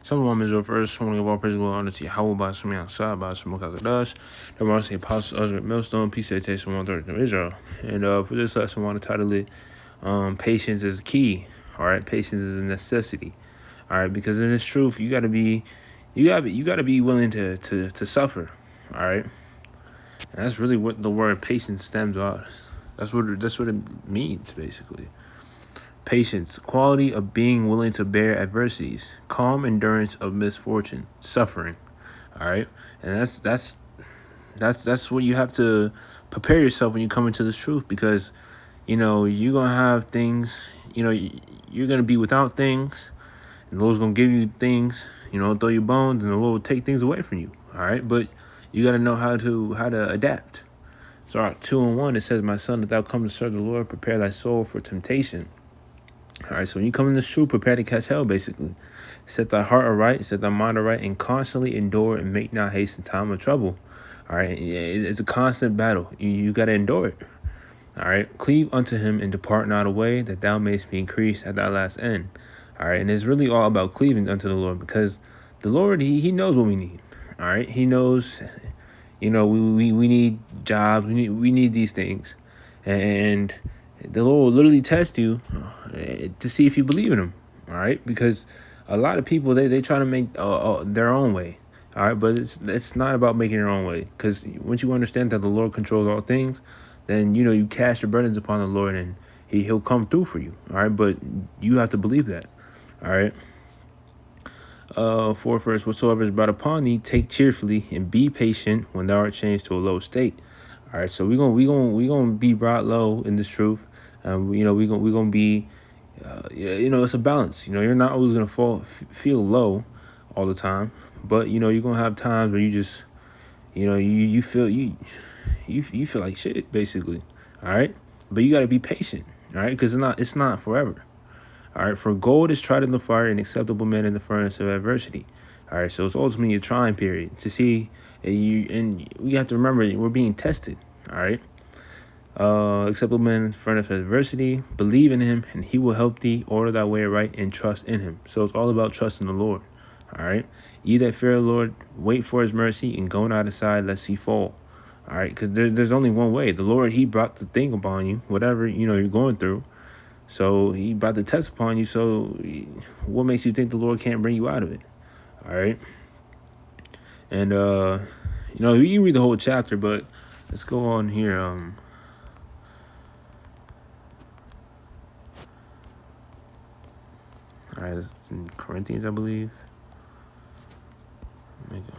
Shalom Israel, first, I want to give all praise and glory and honor to Yahweh by Shemi outside by Shemok HaKadosh. The Marcy Apostle Ezra Millstone, peace and salutation, 1/3 of Israel. And for this lesson, I want to title it, Patience is Key. All right, patience is a necessity. All right, because in this truth, you gotta be willing to suffer. All right, and that's really what the word patience stems out. That's what it means basically. Patience, quality of being willing to bear adversities, calm endurance of misfortune, suffering. All right, and that's what you have to prepare yourself when you come into this truth, because you're gonna have things. You're gonna be without things, and the Lord's gonna give you things. Throw you bones, and the Lord will take things away from you. All right, but you gotta know how to adapt. So, 2:1, it says, "My son, if thou come to serve the Lord, prepare thy soul for temptation." All right, so when you come in this truth, prepare to catch hell, basically. Set thy heart aright, set thy mind aright, and constantly endure and make not haste in time of trouble. All right, it's a constant battle. You got to endure it. All right, cleave unto him and depart not away, that thou mayest be increased at thy last end. All right, and it's really all about cleaving unto the Lord, because the Lord, he knows what we need. All right, he knows, we need jobs, we need these things, and the Lord will literally test you to see if you believe in him. All right, because a lot of people, they try to make their own way. All right, but it's not about making your own way, because once you understand that the Lord controls all things, then you cast your burdens upon the Lord, and he'll come through for you. All right, but you have to believe that. All right. 4 verse, whatsoever is brought upon thee, take cheerfully and be patient when thou art changed to a low state. All right, so we gonna be brought low in this truth. We gonna be, it's a balance. You're not always gonna feel low all the time, but you're gonna have times where you just, you feel like shit, basically. All right, but you gotta be patient. All right, because it's not forever. All right, for gold is tried in the fire, and acceptable men in the furnace of adversity. All right, so it's ultimately a trying period to see and we have to remember we're being tested. All right, acceptable men in the furnace of adversity. Believe in him, and he will help thee. Order thy way right, and trust in him. So it's all about trusting the Lord. All right, ye that fear the Lord, wait for his mercy, and go not aside lest he fall. All right, because there's only one way. The Lord, he brought the thing upon you, whatever you're going through. So he about to test upon you. So what makes you think the Lord can't bring you out of it? All right. And you can read the whole chapter, but let's go on here. All right, it's in Corinthians, I believe. Let me go.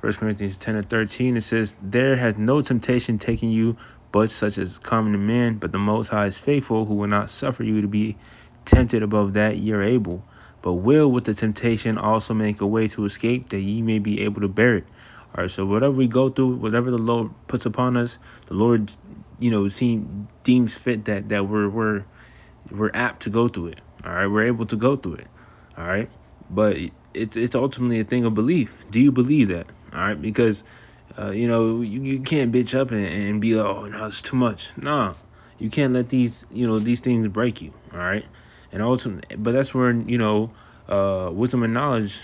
1 Corinthians 10:13, it says, "There hath no temptation taken you but such as common to man, but the Most High is faithful, who will not suffer you to be tempted above that ye are able, but will with the temptation also make a way to escape, that ye may be able to bear it." All right, so whatever we go through, whatever the Lord puts upon us, the Lord, deems fit that we're apt to go through it. All right, we're able to go through it. All right, but it's ultimately a thing of belief. Do you believe that? All right, because you can't bitch up and be like, oh no, it's too much. No, you can't let these things break you. All right, and ultimately, but that's where wisdom and knowledge,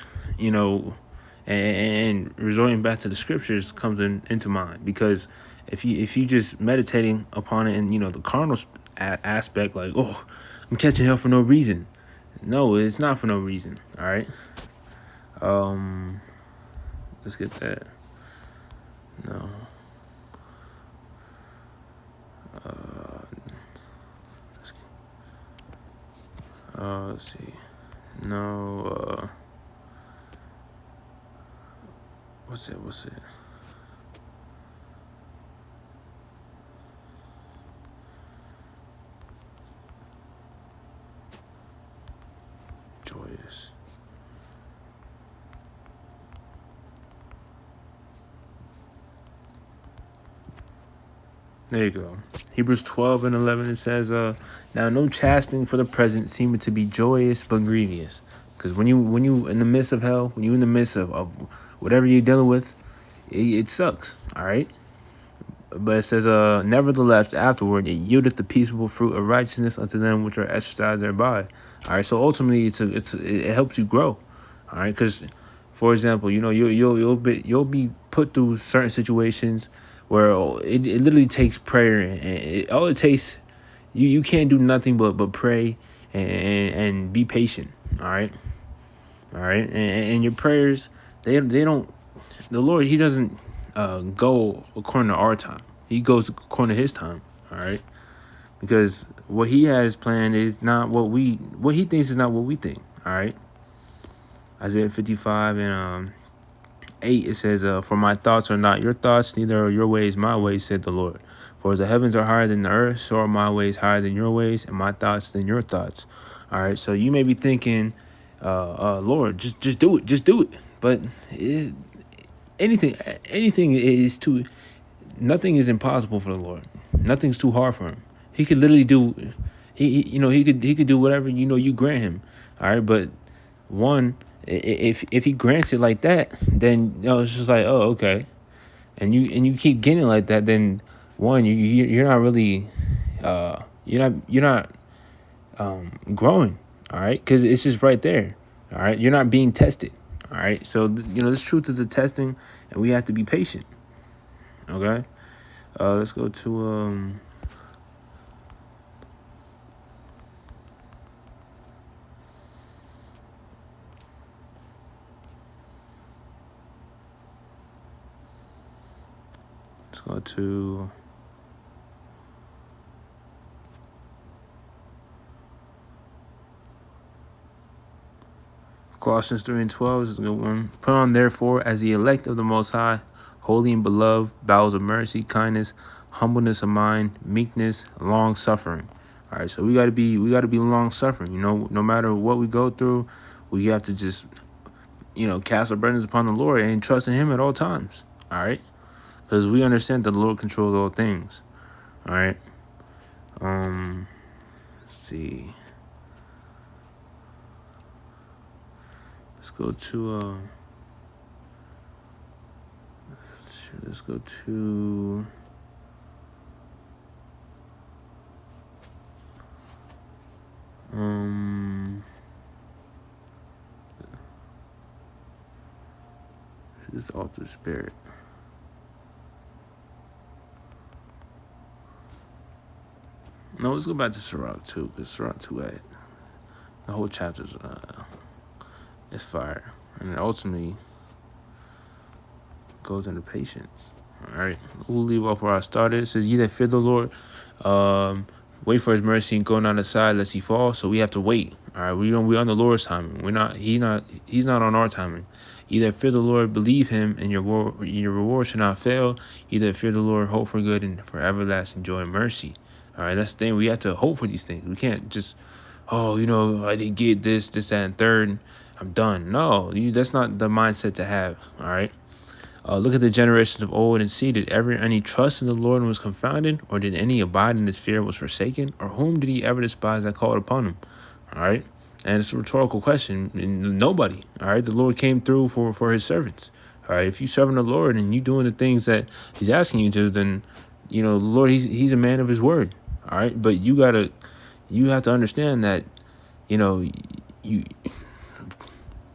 and resorting back to the scriptures comes into mind. Because if you just meditating upon it in the carnal aspect, like, oh, I'm catching hell for no reason. No, it's not for no reason. All right. Let's get that. No. Let's see. No. What's it? Joyous. There you go. Hebrews 12:11, it says, "Now no chastening for the present seemeth to be joyous but grievous." Because when you in the midst of hell, when you in the midst of whatever you're dealing with, it sucks. All right, But it says, nevertheless, afterward, it yieldeth the peaceable fruit of righteousness unto them which are exercised thereby. All right. So ultimately, it helps you grow. All right. Because, for example, you'll be put through certain situations where it literally takes prayer, and all it takes, you can't do nothing but pray and be patient. All right. All right. And your prayers, they don't, the Lord, he doesn't go according to our time. He goes according to his time. All right. Because what he has planned is not what he thinks is not what we think. All right. Isaiah 55 and 8, it says, for my thoughts are not your thoughts, neither are your ways my ways, said the Lord. For as the heavens are higher than the earth, so are my ways higher than your ways, and my thoughts than your thoughts. All right. So you may be thinking, Lord, just do it. Just do it. But anything is too, nothing is impossible for the Lord. Nothing's too hard for him. He could literally do, he could do whatever, you grant him. All right. But one, if he grants it like that, then it's just like, oh, okay. And you keep getting it like that, then one, you're not really, you're not growing. All right. Cause it's just right there. All right. You're not being tested. All right. So, this truth is a testing, and we have to be patient. Okay. Let's go to, let's go to Colossians 3 and 12 is a good one. Put on, therefore, as the elect of the Most High, holy and beloved, bowels of mercy, kindness, humbleness of mind, meekness, long suffering. All right, so we gotta be long suffering. No matter what we go through, we have to just cast our burdens upon the Lord and trust in Him at all times. All right, because we understand that the Lord controls all things. All right. Let's see. Let's go to let's go to this altar spirit. No, let's go back to Sirach 2, because Sirach 2, the whole chapter's is fire. And it ultimately goes into patience. All right. We'll leave off where I started. It says, ye that fear the Lord, wait for his mercy and go not aside lest he fall. So we have to wait. All right. We're on the Lord's timing. He's not on our timing. Ye that fear the Lord, believe him, and your reward shall not fail. Ye that fear the Lord, hope for good and for everlasting joy and mercy. All right. That's the thing. We have to hope for these things. We can't just, I didn't get this, that, and third. I'm done. No, that's not the mindset to have. All right. Look at the generations of old and see, did ever any trust in the Lord and was confounded? Or did any abide in his fear and was forsaken? Or whom did he ever despise that called upon him? All right. And it's a rhetorical question. Nobody. All right. The Lord came through for his servants. All right. If you serving the Lord and you doing the things that he's asking you to, then, the Lord, he's a man of his word. All right. But you have to understand that,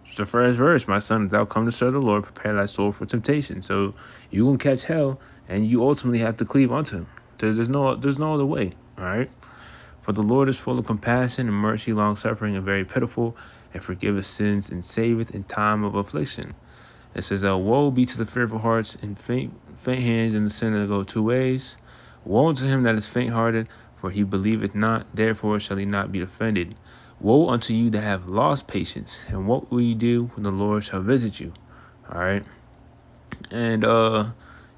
it's the first verse, my son, thou come to serve the Lord, prepare thy soul for temptation. So you gonna catch hell, and you ultimately have to cleave unto him. There's no other way. All right. For the Lord is full of compassion and mercy, long suffering, and very pitiful, and forgiveth sins and saveth in time of affliction. It says, woe be to the fearful hearts and faint hands and the sinner that go two ways. Woe unto him that is faint-hearted, for he believeth not, therefore shall he not be offended. Woe unto you that have lost patience, and what will you do when the Lord shall visit you? All right. And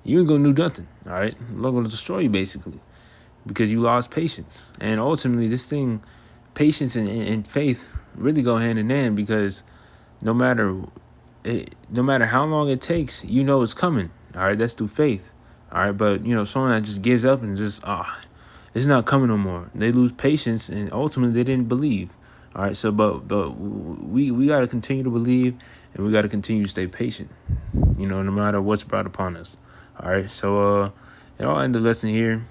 you ain't gonna do nothing. All right. The Lord gonna destroy you basically because you lost patience. And ultimately, this thing, patience and faith, really go hand in hand, because no matter how long it takes, it's coming. All right. That's through faith. All right. But someone that just gives up and just it's not coming no more. They lose patience, and ultimately they didn't believe. All right, so but we got to continue to believe, and we got to continue to stay patient, no matter what's brought upon us. All right, so And I'll end the lesson here.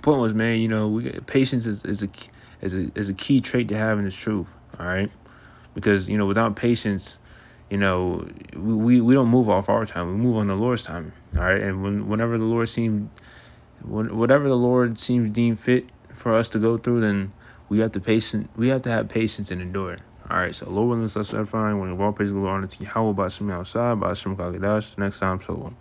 Point was, man, patience is a key trait to having this truth. All right, because without patience, we don't move off our time. We move on the Lord's time. All right, and whatever the Lord seems deemed fit for us to go through, then we have to have patience and endure. All right, so Lord willing, let's edifying. When all praise the Lord, honor to Yahweh, by Shem outside, by Shem Kagadash. Next time, so on.